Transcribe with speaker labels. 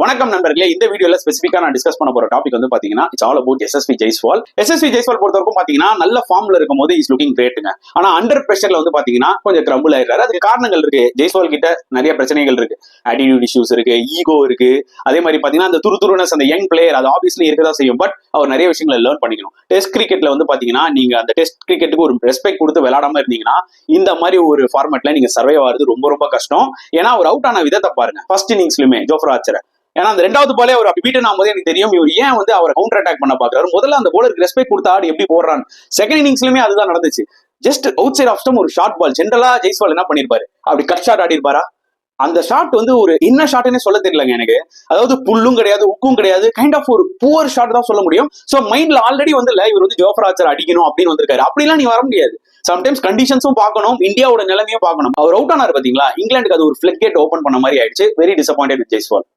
Speaker 1: வணக்கம் நண்பர்களே. இந்த வீடியோல ஸ்பெசிஃபிக்கா நான் டிஸ்கஸ் பண்ண போற டாபிக் வந்து பாத்தீங்கன்னா it's all about SSV Jaiswal. SSV Jaiswal பொறுத்தவரைக்கும் பாத்தீங்கன்னா நல்ல ஃபார்ம்ல இருக்கும் போது இஸ் லுக்கிங் கிரேட்டுங்க. ஆனா அண்டர் பிரஷர்ல வந்து பாத்தீங்கன்னா கொஞ்சம் கிரம்பிள் ஆயிடுறாரு. அதுக்கு காரணங்கள் இருக்கு. ஜெய்ஸ்வால் கிட்ட நிறைய பிரச்சனைகள் இருக்கு. ஆட்டிடியூட் இஷ்யூஸ் இருக்கு, ஈகோ இருக்கு. அதே மாதிரி பாத்தீங்கன்னா அந்த துருதுருனஸ், அந்த யங் பிளேயர் அது ஆப்வியஸ்லி இருக்கதான் செய்யும். பட் அவர் நிறைய விஷயங்களை லேர்ன் பண்ணிக்கணும். டெஸ்ட் கிரிக்கெட்ல வந்து பாத்தீங்கன்னா நீங்க அந்த டெஸ்ட் கிரிக்கெட்டுக்கு ஒரு ரெஸ்பெக்ட் கொடுத்து விளையாடாம இருந்தீங்கன்னா இந்த மாதிரி ஒரு ஃபார்மேட்ல நீங்க சர்வே ஆகிறது ரொம்ப ரொம்ப கஷ்டம். ஏன்னா அவர் அவுட் ஆன விதத்தை பாருங்க. ஃபர்ஸ்ட் இன்னிங்ஸ்லயுமே ஜோஃப்ரா ஆர்ச்சர், ஏன்னா அந்த ரெண்டாவது பாலே அவர் அப்படி பீட்டன் ஆகும்போது எனக்கு தெரியும் இவர் ஏன் வந்து அவர் கவுண்டர் அட்டாக் பண்ண பாக்குறாரு. முதல்ல அந்த போலருக்கு ரெஸ்பெக்ட் கொடுத்த ஆடு எப்படி போடுறான்னு. செகண்ட் இன்னிங்ஸ்லயுமே அதுதான் நடந்துச்சு. Just outside of stump ஒரு ஷார்ட் பால். ஜென்ரலா ஜெய்ஸ்வால் என்ன பண்ணிருப்பாரு, அப்படி கட் ஷாட் ஆடி இருப்பாரா. அந்த ஷாட் வந்து ஒரு என்ன ஷாட்னே சொல்ல தெரியலங்க எனக்கு. அதாவது புல்லும் கிடையாது, உக்கும் கிடையாது, கைண்ட் ஆஃப் ஒரு புவர் ஷாட் தான் சொல்ல முடியும். சோ மைண்ட்ல ஆல்ரெடி வந்து இவர் வந்து ஜோஃப்ரா ஆர்ச்சர் அடிக்கணும் அப்படின்னு வந்திருக்காரு. அப்படிலாம் நீ வர முடியாது. சம்டைம்ஸ் கண்டிஷன்ஸும் பார்க்கணும், இந்தியாவோட நிலைமையும் பார்க்கணும். அவர் அவுட் ஆனார் பாத்தீங்களா, இங்கிலாந்துக்கு அது ஒரு ஃபிளட் கேட் ஓபன் பண்ண மாதிரி ஆயிடுச்சு. Very disappointed with Jaiswal.